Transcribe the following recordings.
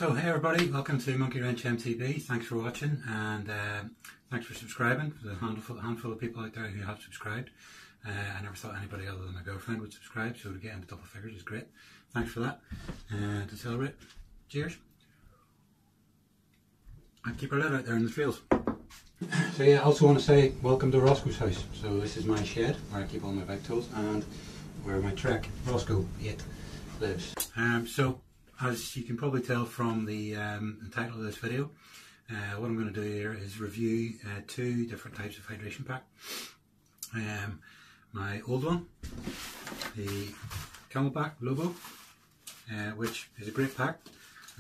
So hey everybody, welcome to Monkey Wrench MTB. Thanks for watching and thanks for subscribing. For the handful of people out there who have subscribed. I never thought anybody other than my girlfriend would subscribe, so to get into double figures is great. Thanks for that. To celebrate, cheers. And keep our lid out there in the fields. So yeah, I also want to say welcome to Roscoe's house. So this is my shed where I keep all my bike tools and where my Trek Roscoe 8 lives. So as you can probably tell from the title of this video, what I'm going to do here is review two different types of hydration pack. My old one, the CamelBak Lobo, which is a great pack.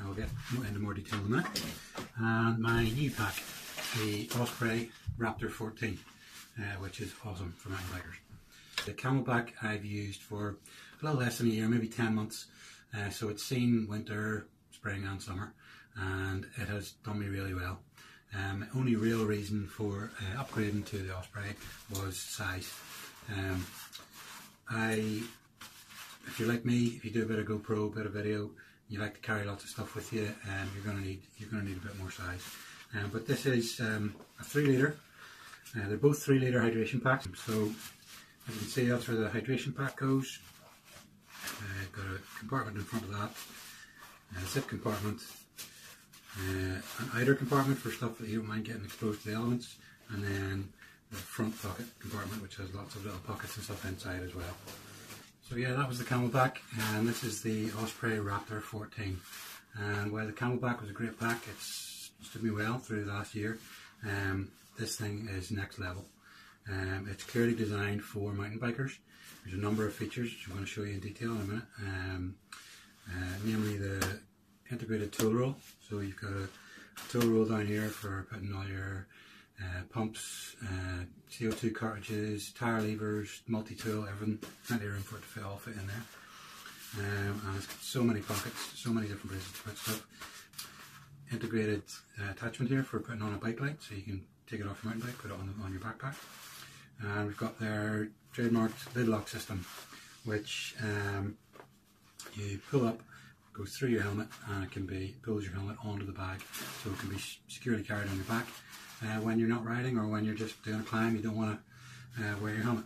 I'll get into more detail on that. And my new pack, the Osprey Raptor 14, which is awesome for mountain bikers. The CamelBak I've used for a little less than a year, maybe 10 months. So it's seen winter, spring and summer, and it has done me really well. My only real reason for upgrading to the Osprey was size. If you're like me, if you do a bit of GoPro, a bit of video, you like to carry lots of stuff with you, you're going to need a bit more size. But this is a 3 litre. They're both 3 litre hydration packs. So as you can see, that's where the hydration pack goes. Got a compartment in front of that, a zip compartment, an outer compartment for stuff that you don't mind getting exposed to the elements, and then the front pocket compartment which has lots of little pockets and stuff inside as well. So yeah, that was the CamelBak, and this is the Osprey Raptor 14. And while the CamelBak was a great pack, it's stood me well through the last year. This thing is next level. It's clearly designed for mountain bikers. There's a number of features which I'm going to show you in detail in a minute, namely the integrated tool roll. So you've got a tool roll down here for putting all your pumps, CO2 cartridges, tire levers, multi-tool, everything, plenty of room for it to all fit in there. And it's got so many pockets, so many different places to put stuff. Integrated attachment here for putting on a bike light, so you can take it off your mountain bike, put it on your backpack. And we've got their trademarked lid lock system, which you pull up, goes through your helmet, and it pulls your helmet onto the bag, so it can be securely carried on your back when you're not riding or when you're just doing a climb. You don't want to wear your helmet.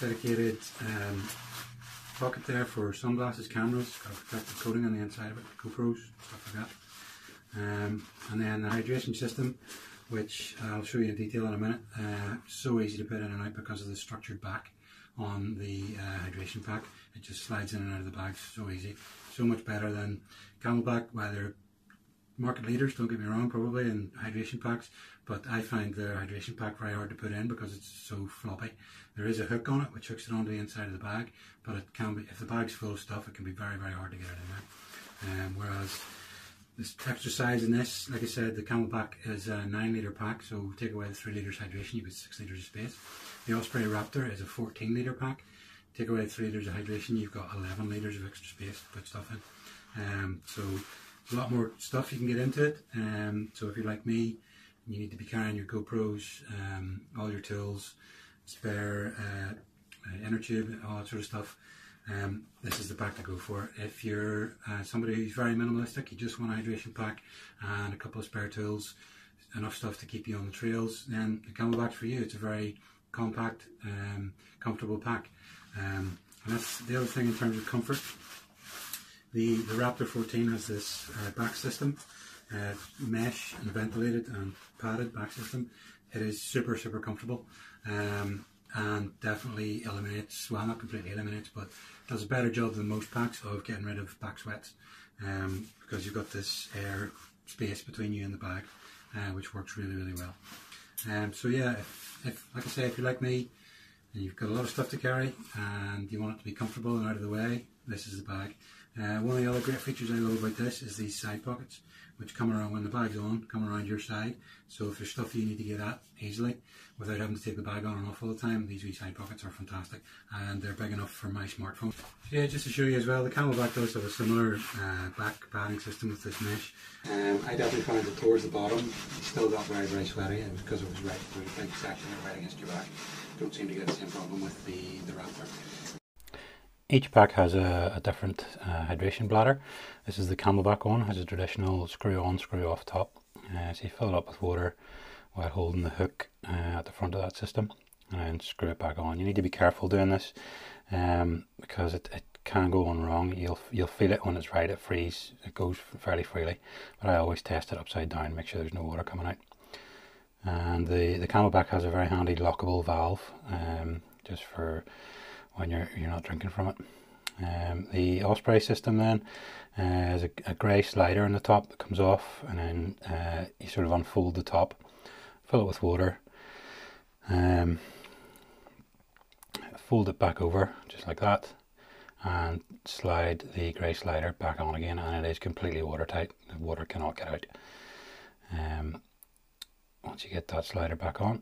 Dedicated pocket there for sunglasses, cameras, got a protective coating on the inside of it, GoPros, stuff like that. And then the hydration system, which I'll show you in detail in a minute. So easy to put in and out because of the structured back on the hydration pack. It just slides in and out of the bag so easy. So much better than CamelBak. While they're market leaders, don't get me wrong, probably in hydration packs, but I find their hydration pack very hard to put in because it's so floppy. There is a hook on it which hooks it onto the inside of the bag, but it can be, if the bag's full of stuff, it can be very, very hard to get it in there. Whereas this extra size in this, like I said, the CamelBak is a 9 litre pack, so take away the 3 litres hydration, you get 6 litres of space. The Osprey Raptor is a 14 litre pack. Take away the 3 litres of hydration, you've got 11 litres of extra space to put stuff in. So a lot more stuff you can get into it. So if you're like me, you need to be carrying your GoPros, all your tools, spare inner tube, all that sort of stuff. This is the pack to go for. If you're somebody who's very minimalistic, you just want a hydration pack and a couple of spare tools, enough stuff to keep you on the trails, then the CamelBak's for you. It's a very compact, comfortable pack. And that's the other thing in terms of comfort. The Raptor 14 has this back system, mesh and ventilated and padded back system. It is super, super comfortable. And definitely eliminates, well, not completely eliminates, but does a better job than most packs of getting rid of back sweats, because you've got this air space between you and the bag, which works really, really well. So yeah, if like I say, if you're like me and you've got a lot of stuff to carry and you want it to be comfortable and out of the way, this is the bag. One of the other great features I love about this is these side pockets, which come around when the bag's on, come around your side. So if there's stuff you need to get at easily without having to take the bag on and off all the time, these wee side pockets are fantastic, and they're big enough for my smartphone. So yeah, just to show you as well, the CamelBak does have a similar back padding system with this mesh. I definitely found that towards the bottom it still got very, very sweaty. It was because it was right through a big section right against your back. Don't seem to get the same problem with the Raptor. Each pack has a different hydration bladder. This is the CamelBak one, has a traditional screw on, screw off top. So you fill it up with water while holding the hook at the front of that system and then screw it back on. You need to be careful doing this because it can go on wrong. You'll feel it when it's right, it frees, it goes fairly freely, but I always test it upside down, make sure there's no water coming out. And the CamelBak has a very handy lockable valve, just for when you're not drinking from it. The Osprey system then has a grey slider on the top that comes off, and then you sort of unfold the top, fill it with water, fold it back over just like that, and slide the grey slider back on again, and it is completely watertight. The water cannot get out. Once you get that slider back on,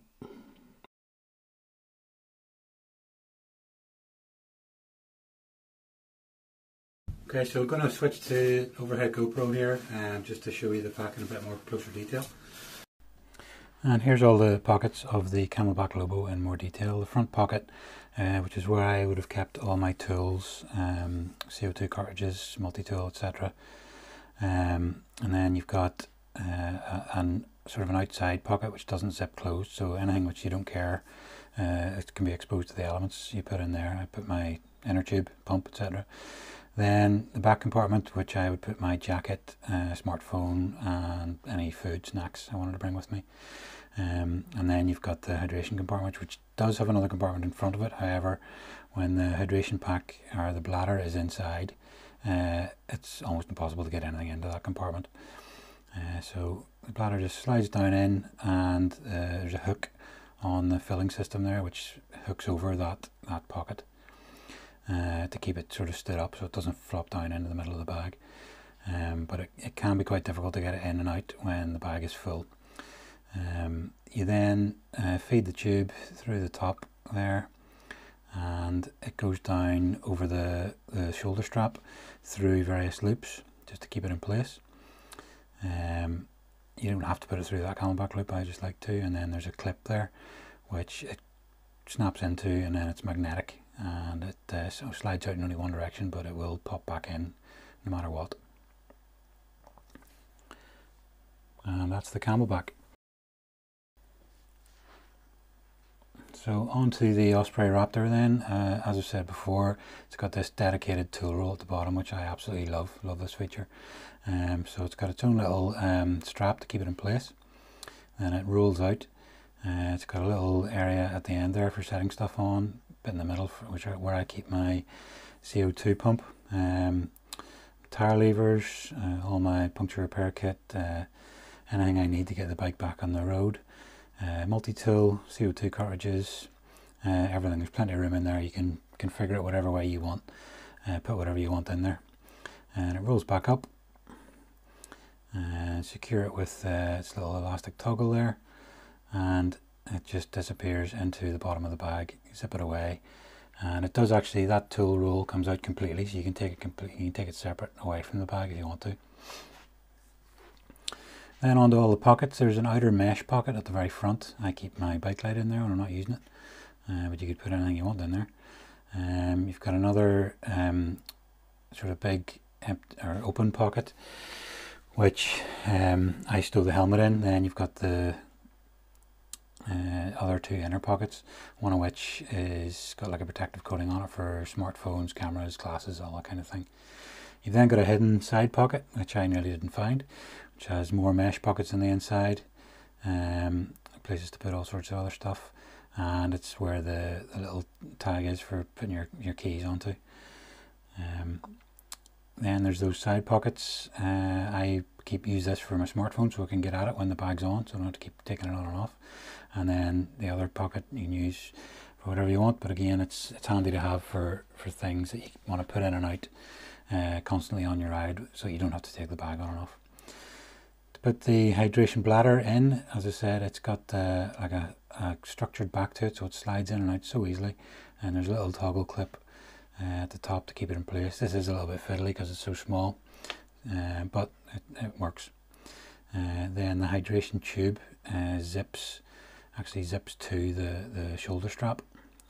okay, so we're going to switch to overhead GoPro here, just to show you the pack in a bit more closer detail. And here's all the pockets of the CamelBak Lobo in more detail. The front pocket, which is where I would have kept all my tools, CO2 cartridges, multi-tool, etc. And then you've got sort of an outside pocket which doesn't zip closed, so anything which you don't care, it can be exposed to the elements, you put in there. I put my inner tube, pump, etc. Then the back compartment, which I would put my jacket, smartphone and any food, snacks I wanted to bring with me. And then you've got the hydration compartment, which does have another compartment in front of it. However, when the hydration pack or the bladder is inside, it's almost impossible to get anything into that compartment. So the bladder just slides down in, and there's a hook on the filling system there which hooks over that pocket to keep it sort of stood up so it doesn't flop down into the middle of the bag. But it can be quite difficult to get it in and out when the bag is full. You then feed the tube through the top there, and it goes down over the shoulder strap through various loops just to keep it in place. You don't have to put it through that CamelBak loop, I just like to. And then there's a clip there which it snaps into, and then it's magnetic, and it so slides out in only one direction, but it will pop back in no matter what. And that's the CamelBak. So onto the Osprey Raptor then. As I said before, it's got this dedicated tool roll at the bottom, which I absolutely love this feature. So it's got its own little strap to keep it in place, then it rolls out. It's got a little area at the end there for setting stuff on, bit in the middle where I keep my CO2 pump, tire levers, all my puncture repair kit, anything I need to get the bike back on the road. Multi-tool, CO2 cartridges, everything. There's plenty of room in there. You can configure it whatever way you want, put whatever you want in there, and it rolls back up. Secure it with its little elastic toggle there, and it just disappears into the bottom of the bag. Zip it away, and it does actually, that tool roll comes out completely, so you can take it completely, you can take it separate away from the bag if you want to. Then onto all the pockets. There's an outer mesh pocket at the very front. I keep my bike light in there when I'm not using it, but you could put anything you want in there. You've got another sort of big open pocket, which I stow the helmet in. Then you've got the other two inner pockets, one of which is got like a protective coating on it for smartphones, cameras, glasses, all that kind of thing. You've then got a hidden side pocket, which I nearly didn't find, which has more mesh pockets on the inside, places to put all sorts of other stuff, and it's where the little tag is for putting your keys onto. Then there's those side pockets. I use this for my smartphone so I can get at it when the bag's on, so I don't have to keep taking it on and off. And then the other pocket you can use for whatever you want, but again it's handy to have for things that you want to put in and out constantly on your ride, so you don't have to take the bag on and off. To put the hydration bladder in, as I said, it's got like a structured back to it, so it slides in and out so easily, and there's a little toggle clip at the top to keep it in place. This is a little bit fiddly because it's so small, but it works. Then the hydration tube zips to the shoulder strap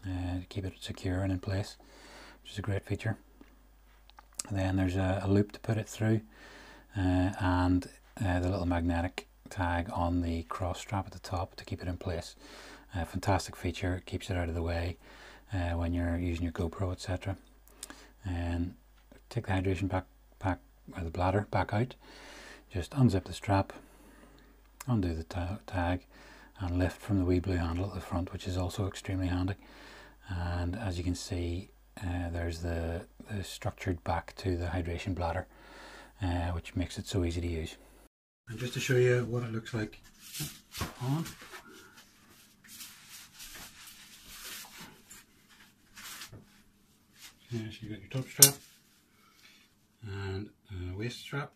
to keep it secure and in place. which is a great feature. And then there's a loop to put it through, and the little magnetic tag on the cross strap at the top to keep it in place. Fantastic feature, it keeps it out of the way when you're using your GoPro, etc. And take the hydration pack or the bladder back out, just unzip the strap, undo the tag, and lift from the wee blue handle at the front, which is also extremely handy. And as you can see, there's the structured back to the hydration bladder, which makes it so easy to use. And just to show you what it looks like on, so you got your top strap and a waist strap.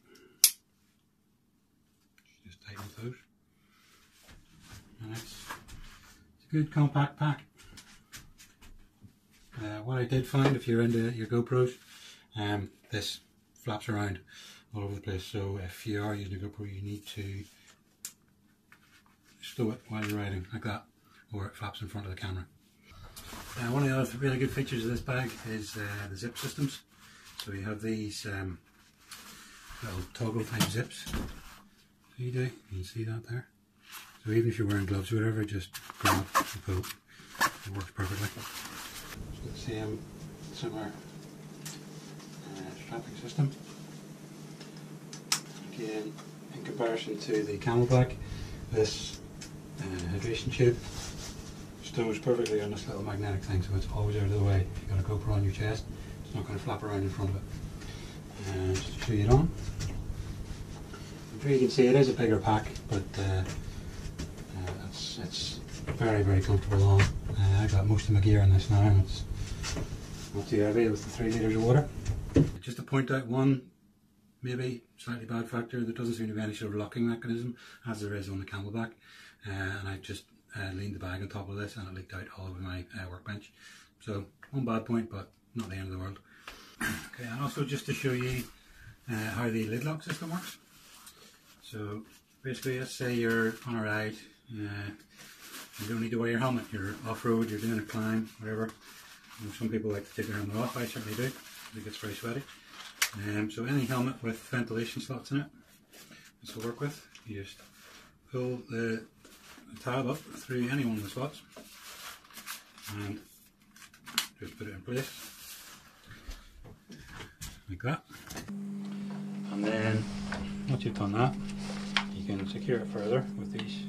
Just tighten those, and it's a good compact pack. What I did find, if you're into your GoPros, this flaps around all over the place, so if you are using a GoPro you need to stow it while you're riding like that, or it flaps in front of the camera. One of the other really good features of this bag is the zip systems. So you have these little toggle type zips. So you can see that there. So even if you're wearing gloves or whatever, just grab and pull. It works perfectly. So it's the same similar strapping system. Again, in comparison to the CamelBak, this hydration tube stows perfectly on this little magnetic thing, so it's always out of the way. If you've got a GoPro on your chest, it's not going to flap around in front of it. And just to show you it on, I'm sure you can see it is a bigger pack, but it's very, very comfortable on. I got most of my gear in this now, and it's not too heavy with the 3 litres of water. Just to point out one maybe slightly bad factor, there doesn't seem to be any sort of locking mechanism as there is on the CamelBak, and I just leaned the bag on top of this and it leaked out all over my workbench. So one bad point, but not the end of the world. Okay, and also just to show you how the lid lock system works. So basically, let's say you're on a ride, you don't need to wear your helmet, you're off-road, you're doing a climb, whatever. Some people like to take their helmet off, I certainly do, it gets very sweaty. So any helmet with ventilation slots in it, this will work with. You just pull the tab up through any one of the slots and just put it in place like that. And then once you've done that, you can secure it further with these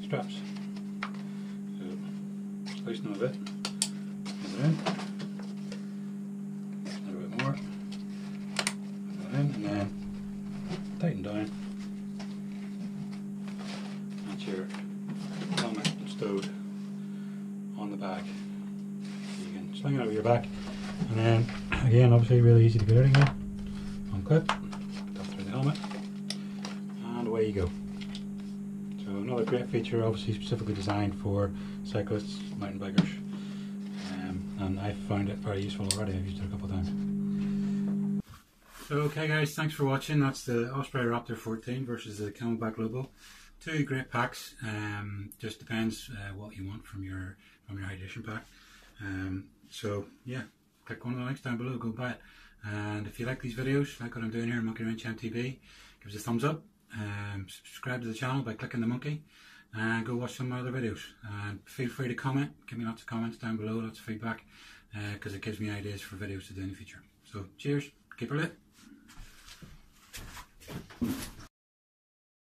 straps. So loosen them a bit, put it in, a little bit more, put that in, and then tighten down. That's your helmet stowed on the bag. So you can sling it over your back, and then again, obviously really easy to get out again. Unclip, tuck through the helmet, and away you go. So another great feature, obviously specifically designed for cyclists, mountain bikers, and I've found it very useful already. I've used it a couple of times. So okay guys, thanks for watching. That's the Osprey Raptor 14 versus the CamelBak Lobo. Two great packs. Just depends what you want from your hydration pack. So yeah, click one of the links down below, go buy it. And if you like these videos, like what I'm doing here on Monkey Wrench MTV, give us a thumbs up. Subscribe to the channel by clicking the monkey, and go watch some of my other videos. And feel free to comment, give me lots of comments down below, lots of feedback, because it gives me ideas for videos to do in the future. So cheers, keep her lit.